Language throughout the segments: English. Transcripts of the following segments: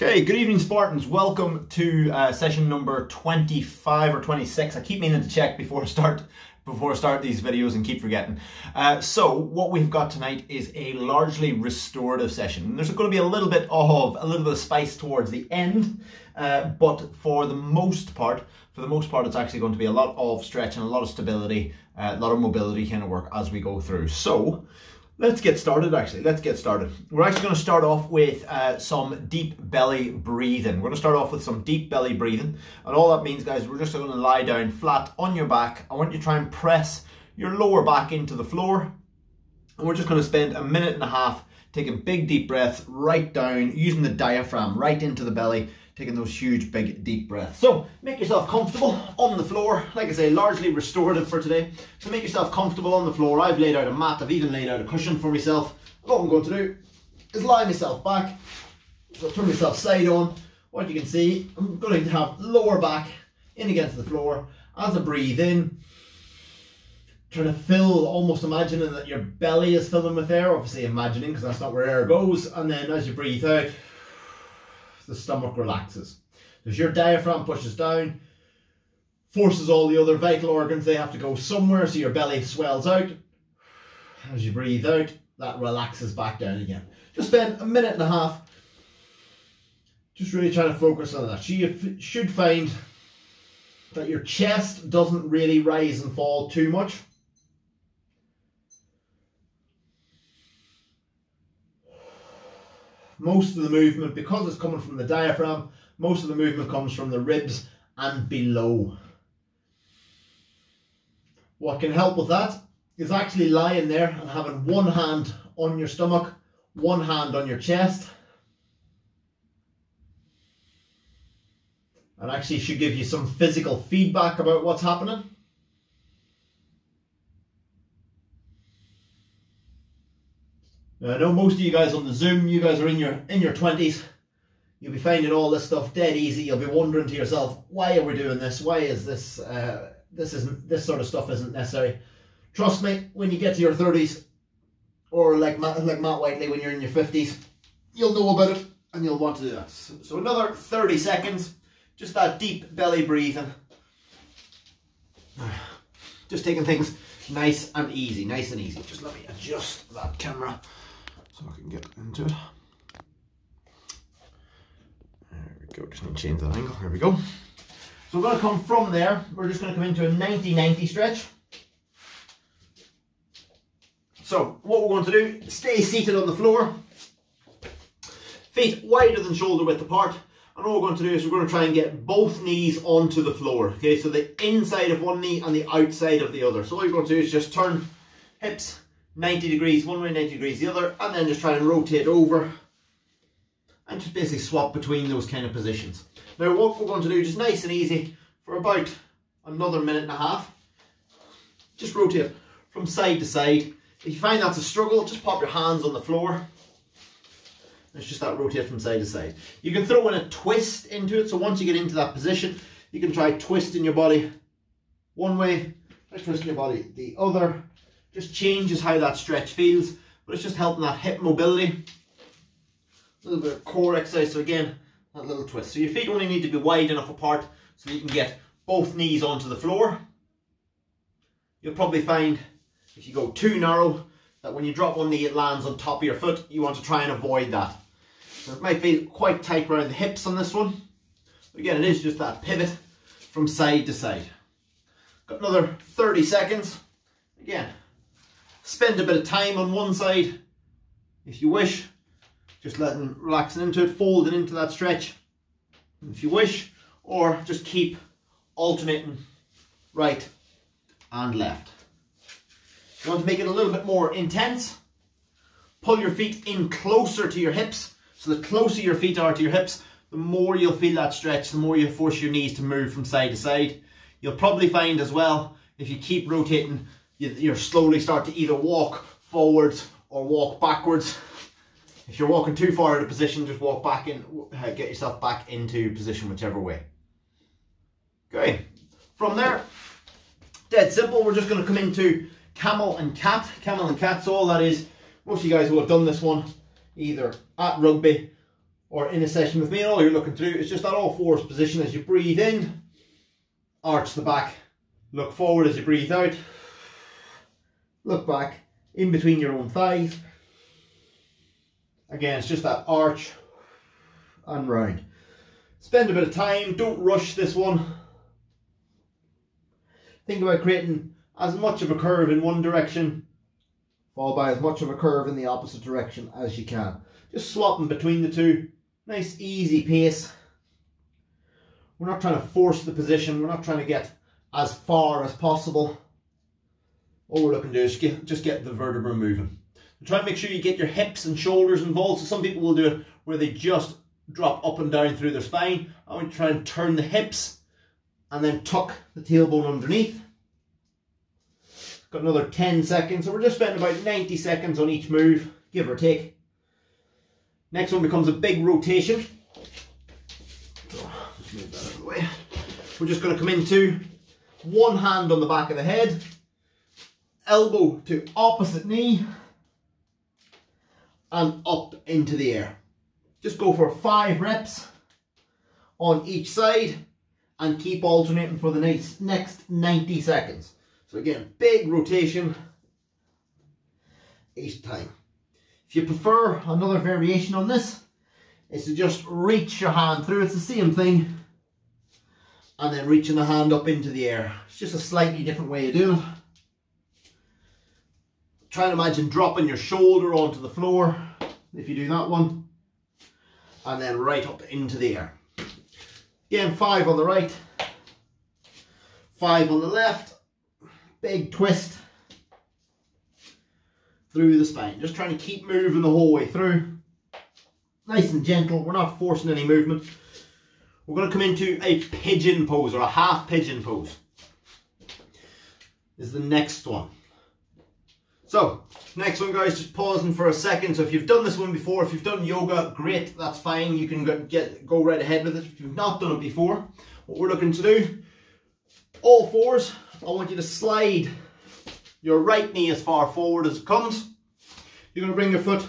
Okay, good evening Spartans. Welcome to session number 25 or 26. I keep meaning to check before I start these videos and keep forgetting. So what we've got tonight is a largely restorative session. There's going to be a little bit of spice towards the end, but for the most part, it's actually going to be a lot of stretch and a lot of stability, a lot of mobility kind of work as we go through. So let's get started. We're actually going to start off with some deep belly breathing. We're going to start off with some deep belly breathing. And all that means, guys, we're just going to lie down flat on your back. I want you to try and press your lower back into the floor. And we're just going to spend a minute and a half taking big deep breaths right down, using the diaphragm right into the belly, taking those huge big deep breaths. So make yourself comfortable on the floor. Like I say, largely restorative for today. So make yourself comfortable on the floor. I've laid out a mat, I've even laid out a cushion for myself. What I'm going to do is lie myself back. So I'll turn myself side on. What you can see, I'm going to have lower back in against the floor. As I breathe in, trying to fill, almost imagining that your belly is filling with air. Obviously imagining, because that's not where air goes. And then as you breathe out, the stomach relaxes. As your diaphragm pushes down, forces all the other vital organs, they have to go somewhere, so your belly swells out. As you breathe out, that relaxes back down again. Just spend a minute and a half just really trying to focus on that. So you should find that your chest doesn't really rise and fall too much. Most of the movement, because it's coming from the diaphragm, most of the movement comes from the ribs and below. What can help with that is actually lying there and having one hand on your stomach, one hand on your chest. And actually should give you some physical feedback about what's happening. Now, I know most of you guys on the Zoom, you guys are in your 20s. You'll be finding all this stuff dead easy. You'll be wondering to yourself, why are we doing this? Why is this, this sort of stuff isn't necessary. Trust me, when you get to your 30s, or like Matt Whiteley, when you're in your 50s, you'll know about it and you'll want to do that. So another 30 seconds, just that deep belly breathing. Just taking things nice and easy, Just let me adjust that camera so I can get into it. There we go, just need to change that angle. There we go. So we're going to come from there. We're just going to come into a 90-90 stretch. So what we're going to do, stay seated on the floor. Feet wider than shoulder width apart. And all we're going to do is we're going to try and get both knees onto the floor. Okay, so the inside of one knee and the outside of the other. So all you're going to do is just turn hips 90 degrees one way, 90 degrees the other, and then just try and rotate over and just basically swap between those kind of positions. Now what we're going to do, just nice and easy, for about another minute and a half, just rotate from side to side. If you find that's a struggle, just pop your hands on the floor. It's just that rotate from side to side. You can throw in a twist into it. So once you get into that position, you can try twisting your body one way, try twisting your body the other. Just changes how that stretch feels, but it's just helping that hip mobility. A little bit of core exercise. So again, that little twist. So your feet only need to be wide enough apart so you can get both knees onto the floor. You'll probably find if you go too narrow, that when you drop one knee, it lands on top of your foot. You want to try and avoid that. So it might feel quite tight around the hips on this one. But again, it is just that pivot from side to side. Got another 30 seconds. Again, spend a bit of time on one side if you wish. Just relaxing into it, folding into that stretch if you wish. Or just keep alternating right and left. If you want to make it a little bit more intense, pull your feet in closer to your hips. So the closer your feet are to your hips, the more you'll feel that stretch, the more you force your knees to move from side to side. You'll probably find as well, if you keep rotating, you'll slowly start to either walk forwards or walk backwards. If you're walking too far out of position, just walk back in, get yourself back into position, whichever way. Okay, from there, dead simple, we're just going to come into camel and cat. So all that is, most of you guys will have done this one either at rugby or in a session with me, all you're looking to do is just that all fours position as you breathe in, arch the back, look forward as you breathe out, look back in between your own thighs. Again, it's just that arch and round. Spend a bit of time, don't rush this one. Think about creating as much of a curve in one direction, followed by as much of a curve in the opposite direction as you can. Just swapping between the two. Nice easy pace. We're not trying to force the position, we're not trying to get as far as possible. All we're looking to do is just get the vertebra moving. Try and make sure you get your hips and shoulders involved. So some people will do it where they just drop up and down through their spine. I want to try and turn the hips and then tuck the tailbone underneath. Got another 10 seconds, so we're just spending about 90 seconds on each move, give or take. Next one becomes a big rotation. So just move that out of the way. We're just going to come into one hand on the back of the head, elbow to opposite knee, and up into the air. Just go for 5 reps on each side and keep alternating for the next 90 seconds. So again, big rotation each time. If you prefer another variation on this, is to just reach your hand through. It's the same thing. And then reaching the hand up into the air. It's just a slightly different way of doing it. Try and imagine dropping your shoulder onto the floor, if you do that one, and then right up into the air. Again, 5 on the right, 5 on the left, big twist through the spine. Just trying to keep moving the whole way through. Nice and gentle, we're not forcing any movement. We're going to come into a pigeon pose, or a half pigeon pose. This is the next one. So, next one guys, just pausing for a second. So if you've done this one before, if you've done yoga, great, that's fine. You can go right ahead with it. If you've not done it before, what we're looking to do, all fours, I want you to slide your right knee as far forward as it comes. You're going to bring your foot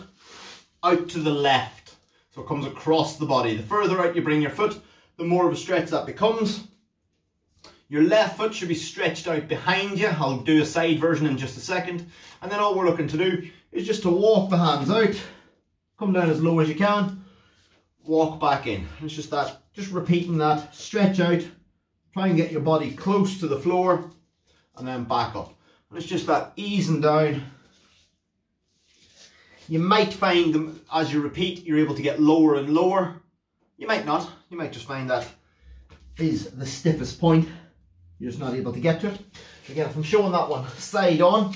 out to the left. So it comes across the body. The further out you bring your foot, the more of a stretch that becomes. Your left foot should be stretched out behind you. I'll do a side version in just a second. And then all we're looking to do is just to walk the hands out, come down as low as you can, walk back in. It's just that, just repeating that, stretch out, try and get your body close to the floor, and then back up. And it's just that easing down. You might find them, as you repeat, you're able to get lower and lower. You might not. You might just find that is the stiffest point. You're just not able to get to it. Again, if I'm showing that one side on,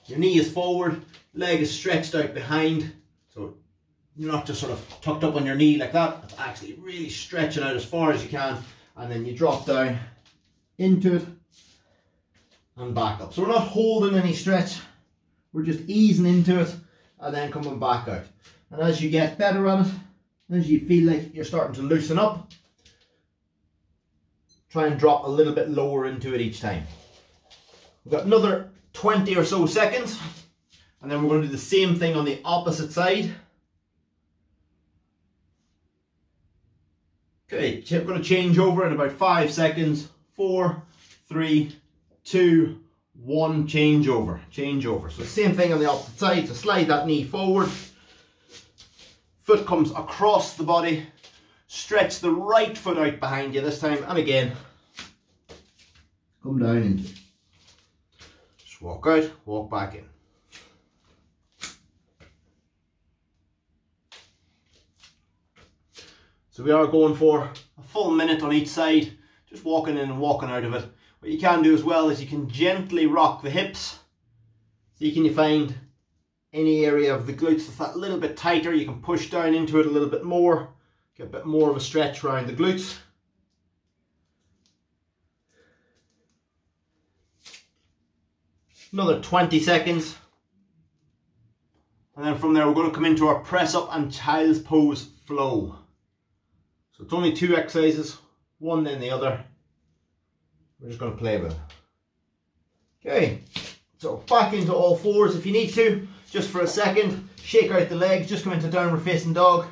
your knee is forward, leg is stretched out behind, so you're not just sort of tucked up on your knee like that. It's actually really stretching out as far as you can, and then you drop down into it and back up. So we're not holding any stretch, we're just easing into it and then coming back out. And as you get better at it, as you feel like you're starting to loosen up, try and drop a little bit lower into it each time. We've got another 20 or so seconds, and then we're going to do the same thing on the opposite side. Okay, we're going to change over in about 5 seconds. 4, 3, 2, 1, change over, change over. So same thing on the opposite side, so slide that knee forward. Foot comes across the body. Stretch the right foot out behind you this time, and again, come down into it. Just walk out, walk back in. So we are going for a full minute on each side, just walking in and walking out of it. What you can do as well is you can gently rock the hips. So you can find any area of the glutes that's that little bit tighter, you can push down into it a little bit more. Get a bit more of a stretch around the glutes. Another 20 seconds. And then from there we're going to come into our press up and child's pose flow. So it's only 2 exercises, one then the other. We're just going to play with it. Okay, so back into all fours if you need to. just for a second, shake out the legs, just come into downward facing dog.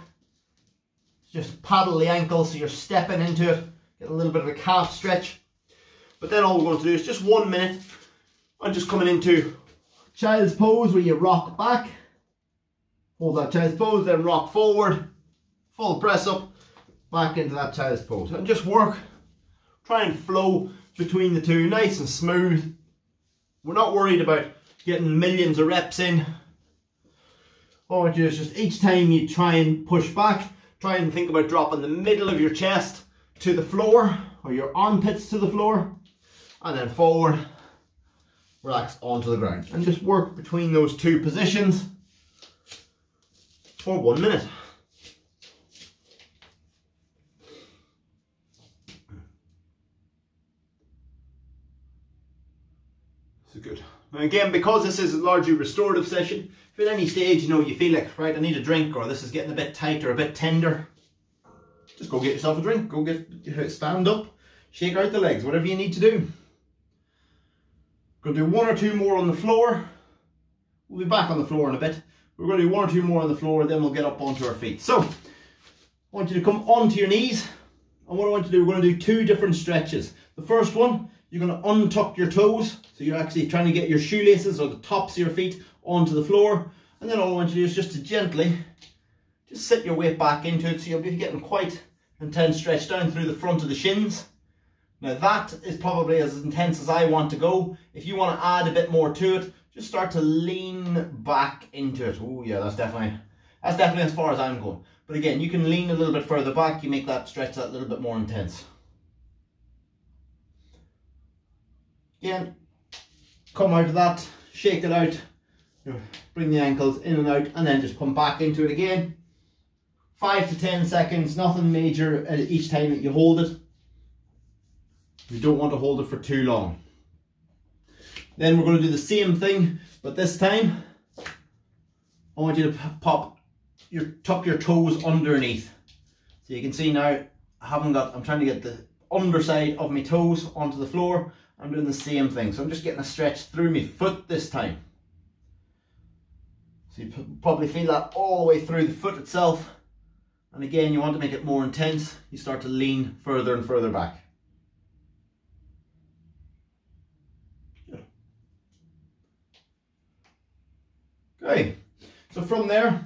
Just paddle the ankle so you're stepping into it, get a little bit of a calf stretch. But then all we're going to do is just 1 minute. I'm just coming into child's pose where you rock back, hold that child's pose, then rock forward, full press up, back into that child's pose. And just work, try and flow between the two, nice and smooth. We're not worried about getting millions of reps in. All I want you to do is just each time you try and push back, try and think about dropping the middle of your chest to the floor, or your armpits to the floor, and then forward, relax onto the ground. And just work between those two positions for 1 minute. So good. Now again, because this is a largely restorative session, if at any stage, you know, you feel like, right, I need a drink, or this is getting a bit tight or a bit tender, just go get yourself a drink. Go stand up, shake out the legs, whatever you need to do. Going to do 1 or 2 more on the floor. We'll be back on the floor in a bit. We're going to do 1 or 2 more on the floor, then we'll get up onto our feet. So, I want you to come onto your knees. And what I want you to do, we're going to do 2 different stretches. The first one, you're going to untuck your toes. So you're actually trying to get your shoelaces or the tops of your feet onto the floor. And then all I want you to do is just to gently, just sit your weight back into it. So you'll be getting quite intense stretch down through the front of the shins. Now that is probably as intense as I want to go. If you want to add a bit more to it, just start to lean back into it. Oh yeah, that's definitely as far as I'm going. But again, you can lean a little bit further back, you make that stretch that little bit more intense. Again, come out of that, shake it out, bring the ankles in and out, and then just come back into it again. 5 to 10 seconds, nothing major each time that you hold it. You don't want to hold it for too long. Then we're going to do the same thing, but this time I want you to tuck your toes underneath. So you can see now I'm trying to get the underside of my toes onto the floor. I'm doing the same thing. So I'm just getting a stretch through my foot this time. So you probably feel that all the way through the foot itself. And again, you want to make it more intense. You start to lean further and further back. Okay, so from there,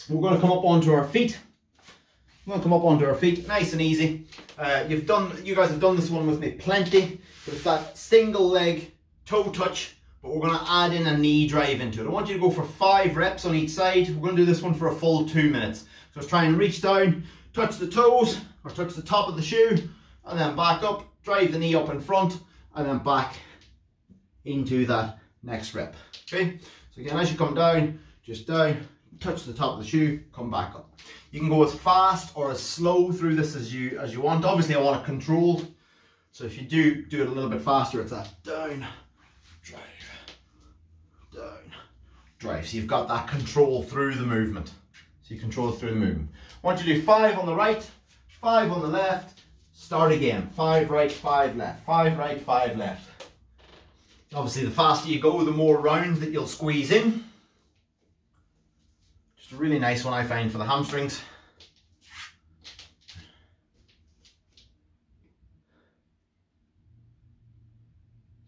we're going to come up onto our feet. We're going to come up onto our feet, nice and easy. You guys have done this one with me plenty. It's that single leg toe touch, but we're going to add in a knee drive into it. I want you to go for 5 reps on each side. We're going to do this one for a full 2 minutes. So let's try and reach down, touch the toes, or touch the top of the shoe, and then back up, drive the knee up in front, and then back into that next rep. Okay. So again, as you come down, just down, touch the top of the shoe, come back up. You can go as fast or as slow through this as you want. Obviously I want it controlled. So if you do it a little bit faster, it's that down, drive, down, drive. So you've got that control through the movement. So you control through the movement. I want you to do 5 on the right, 5 on the left, start again. 5 right, 5 left, 5 right, 5 left. Obviously, the faster you go, the more rounds that you'll squeeze in. Just a really nice one I find for the hamstrings.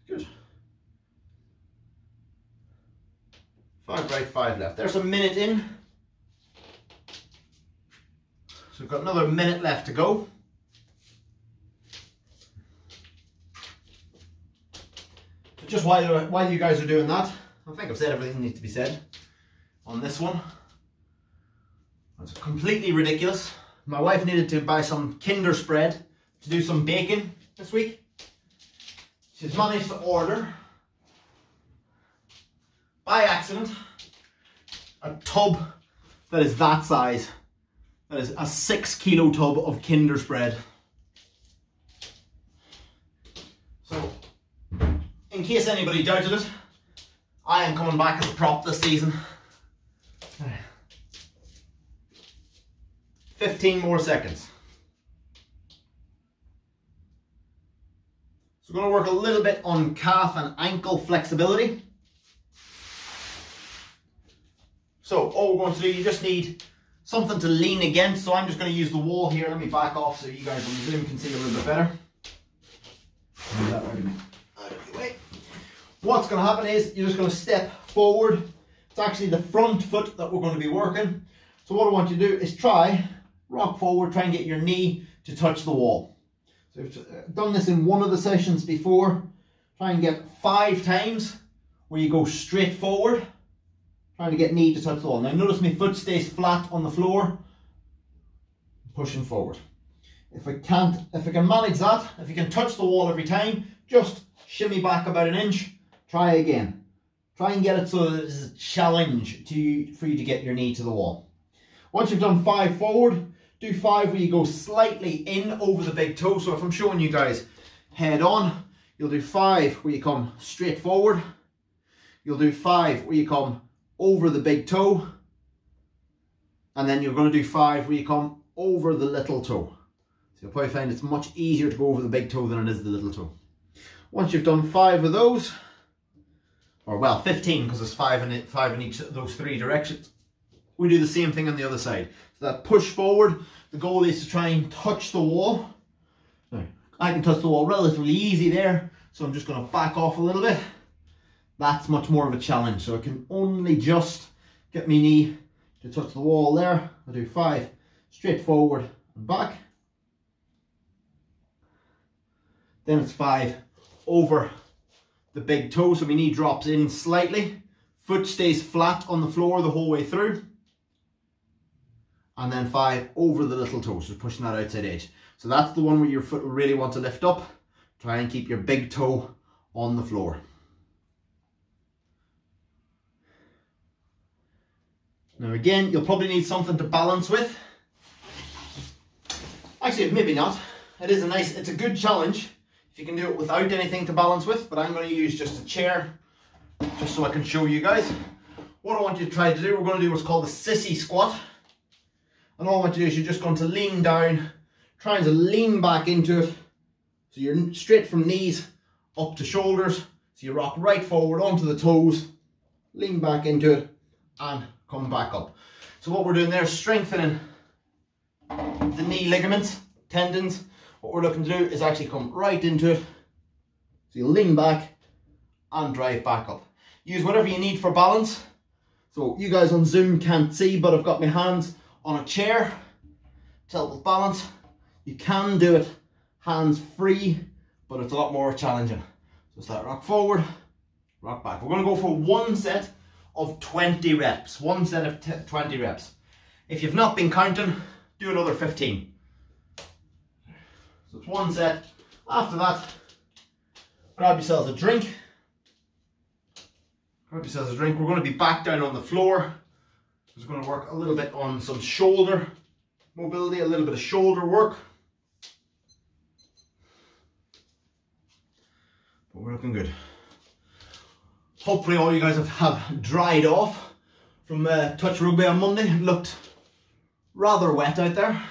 Good. 5 right, 5 left. There's a minute in. So we've got another minute left to go. Just while you guys are doing that, I think I've said everything that needs to be said on this one. It's completely ridiculous. My wife needed to buy some Kinder spread to do some baking this week. She's managed to order, by accident, a tub that is that size. That is a 6 kilo tub of Kinder spread. So, in case anybody doubted it, I am coming back as a prop this season. 15 more seconds. So we're going to work a little bit on calf and ankle flexibility. So all we're going to do, you just need something to lean against. So I'm just going to use the wall here. Let me back off so you guys on Zoom can see a little bit better. Move that out of the way. What's going to happen is you're just going to step forward. It's actually the front foot that we're going to be working. So what I want you to do is try, rock forward, try and get your knee to touch the wall. So I've done this in one of the sessions before. Try and get 5 times where you go straight forward, trying to get knee to touch the wall. Now notice my foot stays flat on the floor, pushing forward. If I can manage that, if you can touch the wall every time, just shimmy back about an inch, try again. Try and get it so that it's a challenge for you to get your knee to the wall. Once you've done 5 forward, do 5 where you go slightly in over the big toe. So if I'm showing you guys head on, you'll do 5 where you come straight forward. You'll do 5 where you come over the big toe. And then you're going to do 5 where you come over the little toe. So you'll probably find it's much easier to go over the big toe than it is the little toe. Once you've done 5 of those, or well, 15 because there's 5 in each of those 3 directions, we do the same thing on the other side. So that push forward, the goal is to try and touch the wall. Now, I can touch the wall relatively easy there, so I'm just going to back off a little bit. That's much more of a challenge, so I can only just get my knee to touch the wall there. I'll do 5 straight forward and back. Then it's 5 over the big toe, so my knee drops in slightly. Foot stays flat on the floor the whole way through. And then 5 over the little toe, so pushing that outside edge. So that's the one where your foot will really want to lift up. Try and keep your big toe on the floor. Now again, you'll probably need something to balance with. Actually, maybe not. It's a good challenge if you can do it without anything to balance with, but I'm going to use just a chair, just so I can show you guys. What I want you to try to do, we're going to do what's called a sissy squat. And all I want you to do is you're just going to lean down, trying to lean back into it. So you're straight from knees up to shoulders. So you rock right forward onto the toes, lean back into it, and come back up. So what we're doing there is strengthening the knee ligaments, tendons. What we're looking to do is actually come right into it. So you lean back and drive back up. Use whatever you need for balance. So you guys on Zoom can't see, but I've got my hands on a chair to help with balance. You can do it hands free, but it's a lot more challenging. So start rock forward, rock back. We're going to go for one set of 20 reps. One set of 20 reps. If you've not been counting, do another 15. So it's one set. After that, grab yourselves a drink. Grab yourselves a drink. We're going to be back down on the floor. Just going to work a little bit on some shoulder mobility, a little bit of shoulder work. But we're looking good. Hopefully all you guys have dried off from touch rugby on Monday. It looked rather wet out there.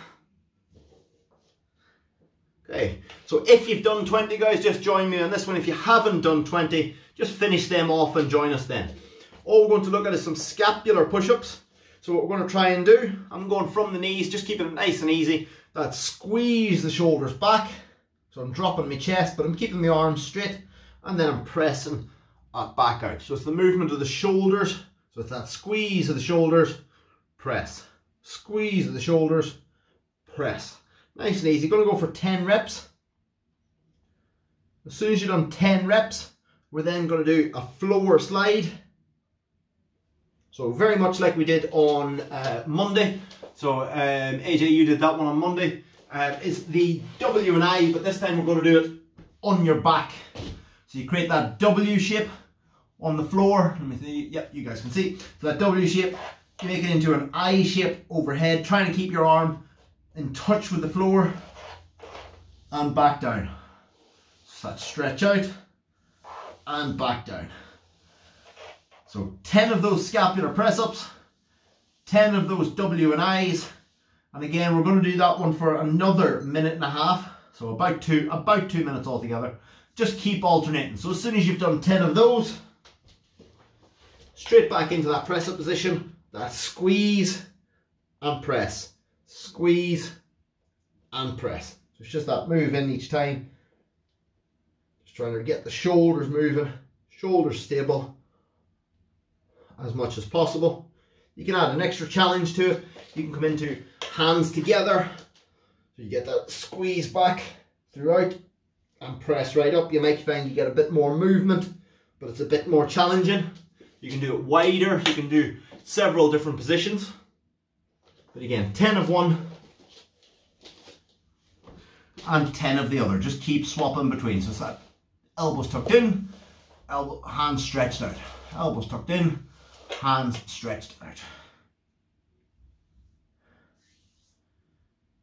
Okay, so if you've done 20 guys, just join me on this one. If you haven't done 20, just finish them off and join us then. All we're going to look at is some scapular push-ups. So what we're going to try and do, I'm going from the knees, just keeping it nice and easy. That squeeze the shoulders back. So I'm dropping my chest, but I'm keeping my arms straight, and then I'm pressing back out. So it's the movement of the shoulders. So it's that squeeze of the shoulders, press. Squeeze of the shoulders, press. Nice and easy. Going to go for 10 reps. As soon as you've done 10 reps, we're then going to do a floor slide. So very much like we did on Monday. So AJ, you did that one on Monday. It's the W and I, but this time we're going to do it on your back. So you create that W shape on the floor. Let me see. Yep, you guys can see. So that W shape, you make it into an I shape overhead, trying to keep your arm in touch with the floor and back down. So that stretch out and back down. So 10 of those scapular press-ups, 10 of those W and I's, and again we're going to do that one for another minute and a half, so about two minutes altogether. Just keep alternating. So as soon as you've done 10 of those, straight back into that press-up position that squeeze and press, squeeze and press. So it's just that move in each time. Just trying to get the shoulders moving, shoulders stable as much as possible. You can add an extra challenge to it. You can come into hands together. So you get that squeeze back throughout and press right up. You might find you get a bit more movement, but it's a bit more challenging. You can do it wider. You can do several different positions. But again, 10 of one and 10 of the other. Just keep swapping between. So it's that elbows tucked in, hands stretched out. Elbows tucked in, hands stretched out.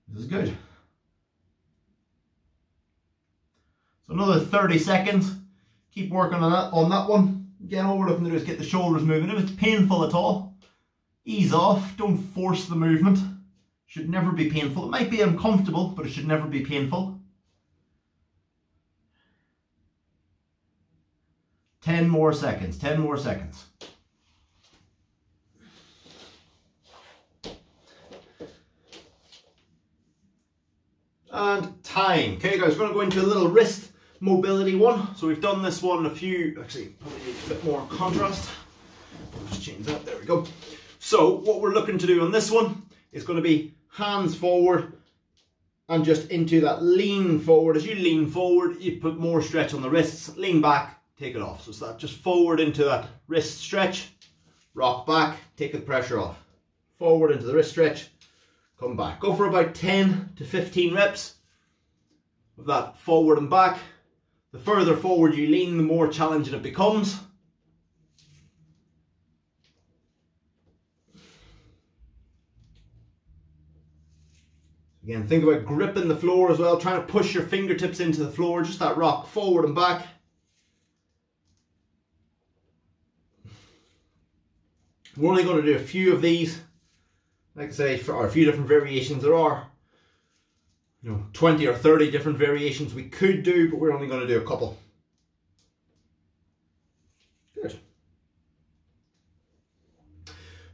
This is good. So another 30 seconds. Keep working on that one. Again, all we're looking to do is get the shoulders moving. If it's painful at all, ease off. Don't force the movement. Should never be painful. It might be uncomfortable, but it should never be painful. 10 more seconds. 10 more seconds. And time. Okay guys, we're going to go into a little wrist mobility one. So we've done this one actually probably need a bit more contrast. I'll just change that, there we go. So what we're looking to do on this one is going to be hands forward and just into that lean forward. As you lean forward, you put more stretch on the wrists, lean back, take it off. So it's that just forward into that wrist stretch, rock back, take the pressure off. Forward into the wrist stretch, come back. Go for about 10 to 15 reps of that forward and back. The further forward you lean, the more challenging it becomes. Again, think about gripping the floor as well, trying to push your fingertips into the floor, just that rock forward and back. We're only going to do a few of these. Like I say, for a few different variations. There are 20 or 30 different variations we could do, but we're only going to do a couple. Good.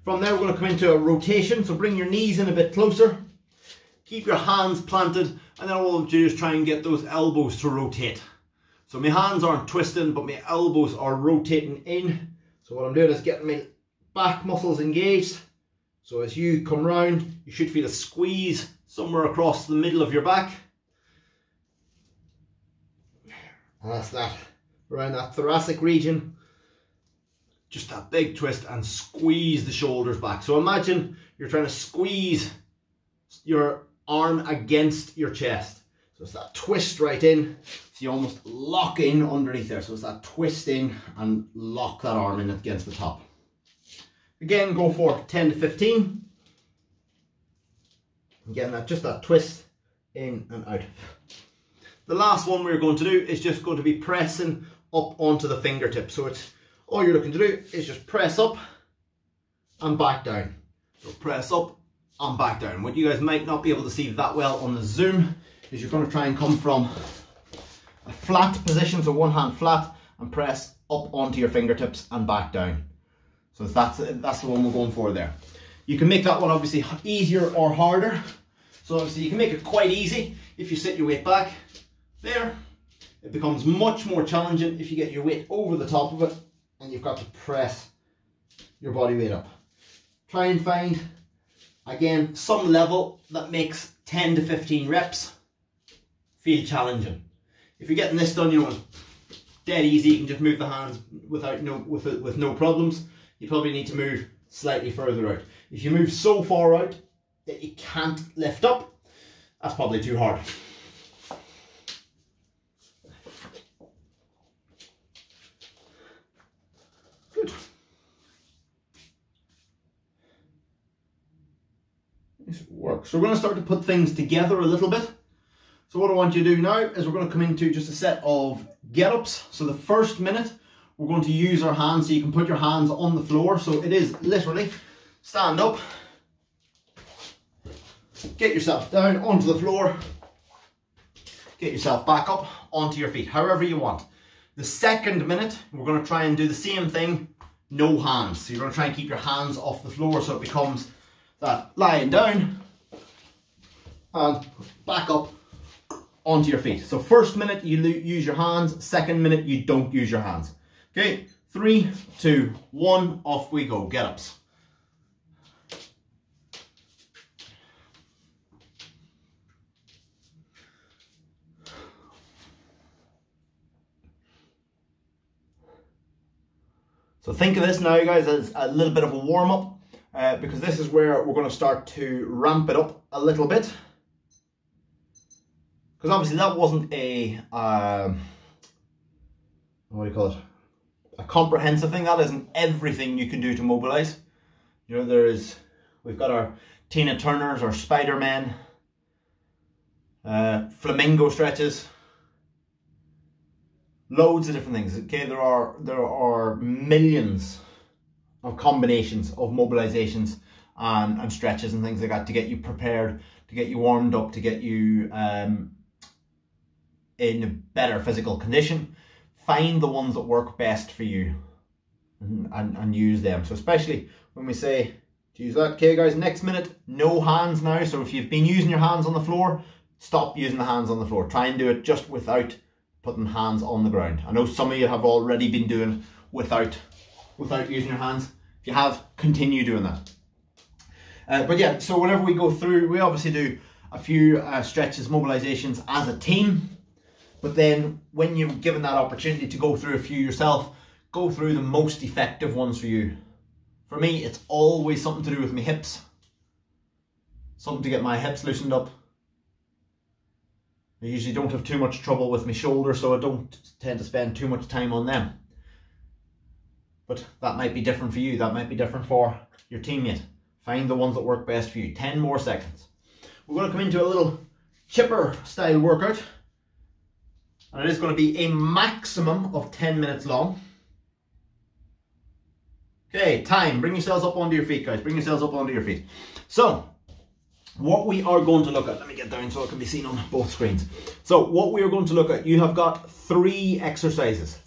From there, we're going to come into a rotation. So bring your knees in a bit closer. Keep your hands planted, and then all I'm do is try and get those elbows to rotate. So my hands aren't twisting, but my elbows are rotating in. So what I'm doing is getting my back muscles engaged. So as you come round, you should feel a squeeze somewhere across the middle of your back. And that's that, around that thoracic region. Just that big twist and squeeze the shoulders back. So imagine you're trying to squeeze your arm against your chest. So it's that twist right in. So you almost lock in underneath there. So it's that twist in and lock that arm in against the top. Again, go for 10 to 15. Again, just that twist in and out. The last one we're going to do is just going to be pressing up onto the fingertips. So it's all you're looking to do is just press up and back down. So press up and back down. What you guys might not be able to see that well on the Zoom is you're going to try and come from a flat position, so one hand flat, and press up onto your fingertips and back down. So that's the one we're going for there. You can make that one obviously easier or harder. So obviously you can make it quite easy if you sit your weight back there. It becomes much more challenging if you get your weight over the top of it and you've got to press your body weight up. Try and find, again, some level that makes 10 to 15 reps feel challenging. If you're getting this done, it's dead easy. You can just move the hands with no problems. You probably need to move slightly further out. If you move so far out that you can't lift up, that's probably too hard. Good. This works. So we're going to start to put things together a little bit. So what I want you to do now is we're going to come into just a set of get-ups. So the first minute, we're going to use our hands, so you can put your hands on the floor. So it is literally stand up, get yourself down onto the floor, get yourself back up onto your feet, however you want. The second minute, we're going to try and do the same thing, no hands. So you're going to try and keep your hands off the floor so it becomes that lying down and back up onto your feet. So first minute you use your hands, second minute you don't use your hands. Okay, 3, 2, 1, off we go. Get ups. So think of this now, guys, as a little bit of a warm-up, because this is where we're going to start to ramp it up a little bit. Because obviously that wasn't a, what do you call it, a comprehensive thing. That isn't everything you can do to mobilize. You know, we've got our Tina Turners, our Spider-Men, flamingo stretches. Loads of different things. Okay, there are millions of combinations of mobilizations and stretches and things like that to get you prepared, to get you warmed up, to get you in a better physical condition. Find the ones that work best for you and use them. So especially when we say to use that. Okay, guys, next minute, no hands now. So if you've been using your hands on the floor, stop using the hands on the floor. Try and do it just without putting hands on the ground. I know some of you have already been doing without using your hands. If you have, continue doing that. But yeah, so whenever we go through, we obviously do a few stretches, mobilizations as a team. But then when you're given that opportunity to go through a few yourself, go through the most effective ones for you. For me, it's always something to do with my hips. Something to get my hips loosened up. I usually don't have too much trouble with my shoulders, so I don't tend to spend too much time on them. But that might be different for you. That might be different for your teammate. Find the ones that work best for you. 10 more seconds. We're going to come into a little chipper style workout. And it is going to be a maximum of 10 minutes long. Okay, time. Bring yourselves up onto your feet, guys. Bring yourselves up onto your feet. So, what we are going to look at, let me get down so it can be seen on both screens. So what we are going to look at, you have got 3 exercises.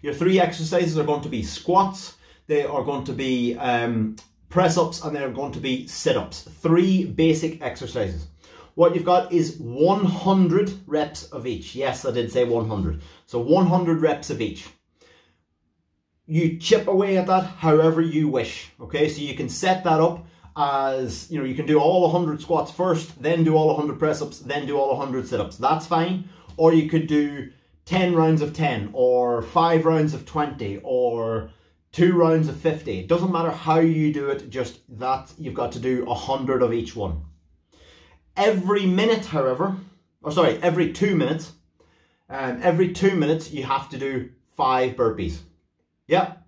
Your 3 exercises are going to be squats, they are going to be press-ups, and they're going to be sit-ups. 3 basic exercises. What you've got is 100 reps of each. Yes, I did say 100. So 100 reps of each. You chip away at that however you wish. Okay, so you can set that up as, you know, you can do all 100 squats first, then do all 100 press-ups, then do all 100 sit-ups. That's fine. Or you could do 10 rounds of 10, or 5 rounds of 20, or 2 rounds of 50. It doesn't matter how you do it, just that you've got to do 100 of each one. Every minute, however, or sorry, every 2 minutes, you have to do 5 burpees. Yep,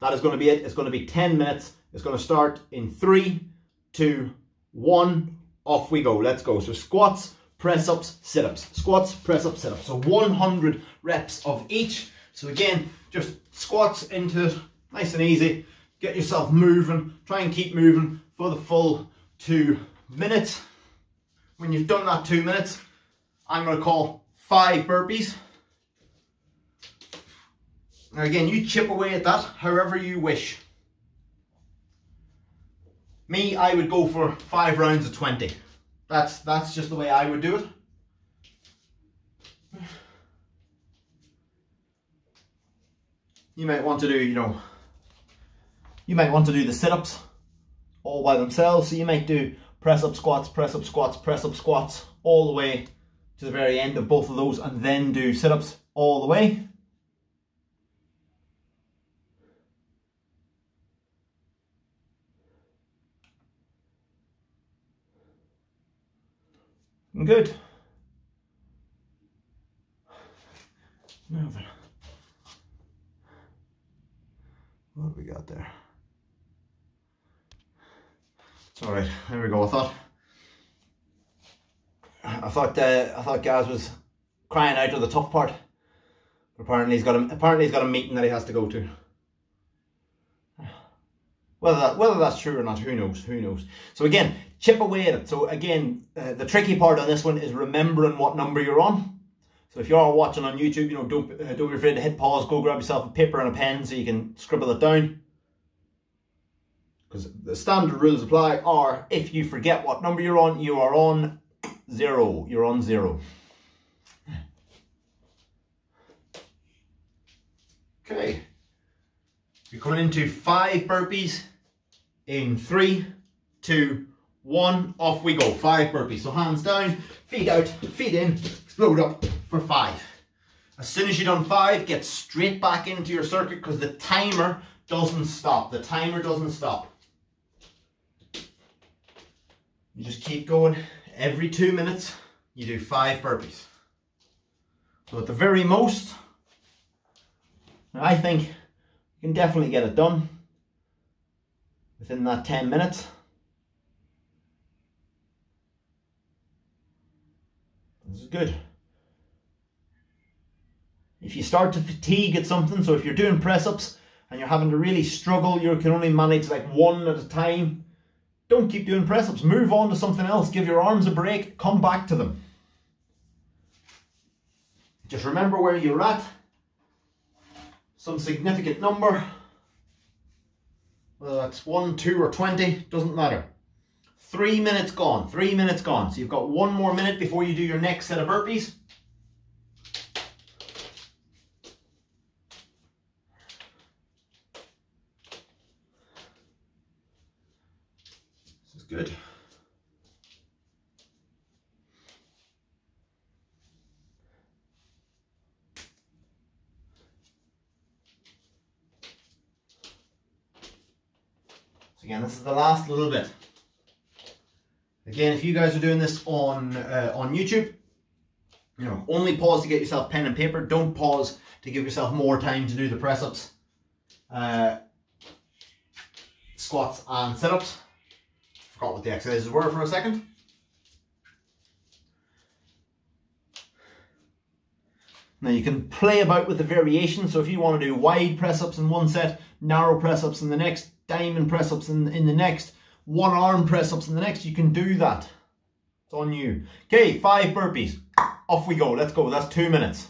that is going to be it. It's going to be 10 minutes. It's going to start in 3, 2, 1, off we go. Let's go. So squats, press-ups, sit-ups. Squats, press-ups, sit-ups. So 100 reps of each. So again, just squats into it, nice and easy. Get yourself moving. Try and keep moving for the full 2 minutes. When you've done that 2 minutes, I'm going to call 5 burpees. Now again, you chip away at that however you wish. Me, I would go for 5 rounds of 20. That's just the way I would do it. You might want to do, you know, you might want to do the sit-ups all by themselves. So you might do press-up squats, press-up squats, press-up squats all the way to the very end of both of those, and then do sit-ups all the way. Good. Now then, what have we got there? It's all right. There we go. I thought Gaz was crying out of the tough part. Apparently he's got a meeting that he has to go to. Whether that's true or not, who knows? Who knows? So again, chip away at it. So again, the tricky part on this one is remembering what number you're on. So if you are watching on YouTube, you know, don't be afraid to hit pause, go grab yourself a paper and a pen so you can scribble it down. Because the standard rules apply are, if you forget what number you're on, you are on 0. You're on 0. Okay. You're coming into 5 burpees in 3, 2, 1. Off we go. 5 burpees. So hands down, feet out, feet in, explode up for 5. As soon as you've done 5, get straight back into your circuit because the timer doesn't stop. The timer doesn't stop. You just keep going. Every 2 minutes, you do 5 burpees. So at the very most, I think you can definitely get it done within that 10 minutes. This is good. If you start to fatigue at something, so if you're doing press-ups and you're having to really struggle, you can only manage like 1 at a time, don't keep doing press-ups. Move on to something else. Give your arms a break. Come back to them. Just remember where you're at. Some significant number. Whether that's 1, 2 or 20, doesn't matter. 3 minutes gone. 3 minutes gone. So you've got 1 more minute before you do your next set of burpees. This is good. So again, this is the last little bit. Again, if you guys are doing this on YouTube, you know, only pause to get yourself pen and paper. Don't pause to give yourself more time to do the press-ups, squats and sit-ups. Forgot what the exercises were for a second. Now you can play about with the variation. So if you want to do wide press-ups in one set, narrow press-ups in the next, diamond press-ups in the next, one arm press-ups in the next, you can do that. It's on you. Okay, 5 burpees. Off we go. Let's go. That's 2 minutes.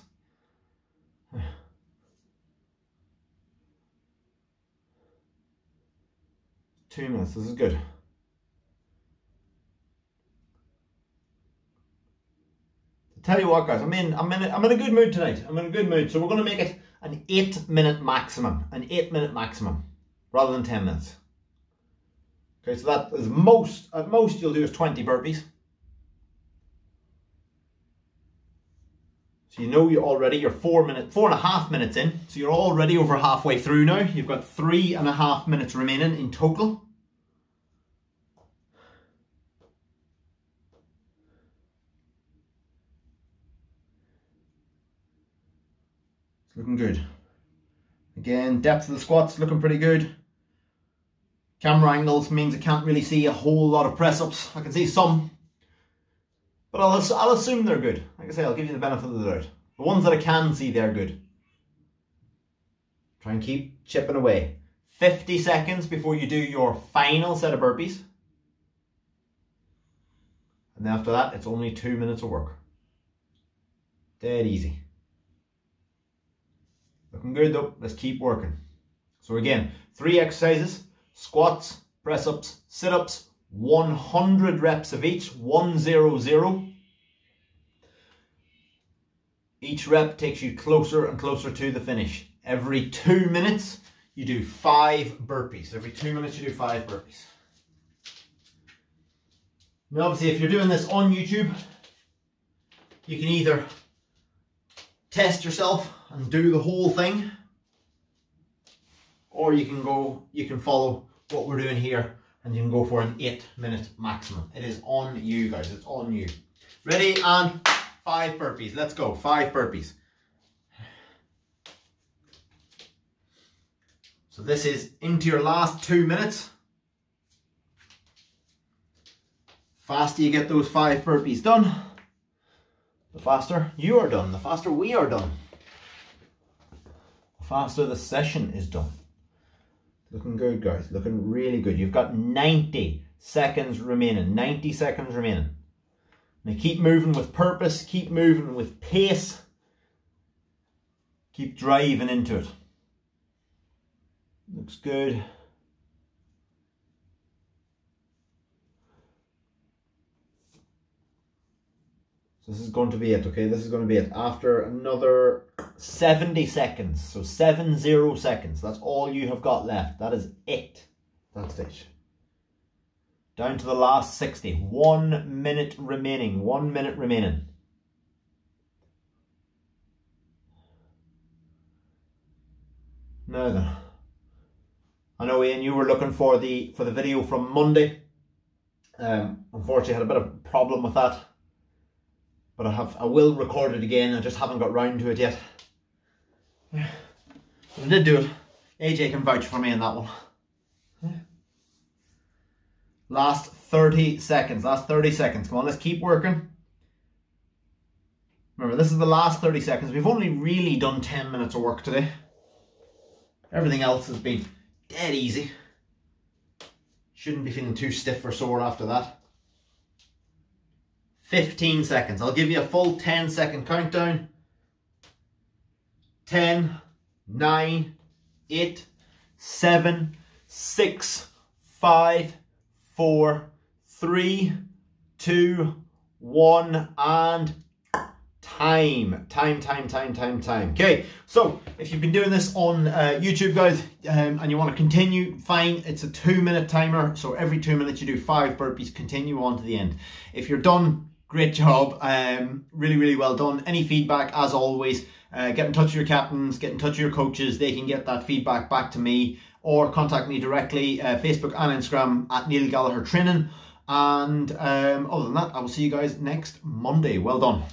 2 minutes. This is good. Tell you what, guys, I'm in a good mood tonight. I'm in a good mood. So we're going to make it an 8-minute maximum. An 8-minute maximum rather than 10 minutes. Okay, so that is at most you'll do is 20 burpees. So you know you're 4.5 minutes in. So you're already over halfway through now. You've got 3.5 minutes remaining in total. It's looking good. Again, depth of the squats looking pretty good. Camera angles means I can't really see a whole lot of press-ups. I can see some, but I'll assume they're good. Like I say, I'll give you the benefit of the doubt. The ones that I can see, they're good. Try and keep chipping away. 50 seconds before you do your final set of burpees. And then after that, it's only 2 minutes of work. Dead easy. Looking good though. Let's keep working. So again, 3 exercises. Squats, press-ups, sit-ups, 100 reps of each, 100. Each rep takes you closer and closer to the finish. Every 2 minutes, you do 5 burpees. Every 2 minutes, you do 5 burpees. Now, obviously, if you're doing this on YouTube, you can either test yourself and do the whole thing, or you can follow what we're doing here and you can go for an 8-minute maximum. It is on you, guys. It's on you. Ready? And 5 burpees. Let's go. 5 burpees. So this is into your last 2 minutes. Faster you get those 5 burpees done, the faster you are done, the faster we are done, the faster the session is done. Looking good, guys. Looking really good. You've got 90 seconds remaining. 90 seconds remaining. Now keep moving with purpose. Keep moving with pace. Keep driving into it. Looks good. So this is going to be it, okay? This is going to be it. After another 70 seconds, so 70 seconds, that's all you have got left. That is it. That's it. Down to the last 60. 1 minute remaining. 1 minute remaining. Now then. I know, Ian, you were looking for the video from Monday. Unfortunately, I had a bit of a problem with that. But I will record it again. I just haven't got round to it yet. I did do it. AJ can vouch for me in that one. Last 30 seconds. Last 30 seconds. Come on, let's keep working. Remember, this is the last 30 seconds. We've only really done 10 minutes of work today. Everything else has been dead easy. Shouldn't be feeling too stiff or sore after that. 15 seconds. I'll give you a full 10-second countdown. 10, 9, 8, 7, 6, 5, 4, 3, 2, 1, and time. Okay, so if you've been doing this on YouTube, guys, and you want to continue, fine. It's a 2-minute timer, so every 2 minutes you do 5 burpees, continue on to the end. If you're done, great job. Really well done. Any feedback, as always, get in touch with your captains, get in touch with your coaches. They can get that feedback back to me, or contact me directly, Facebook and Instagram at Neil Gallagher Training. And other than that, I will see you guys next Monday. Well done.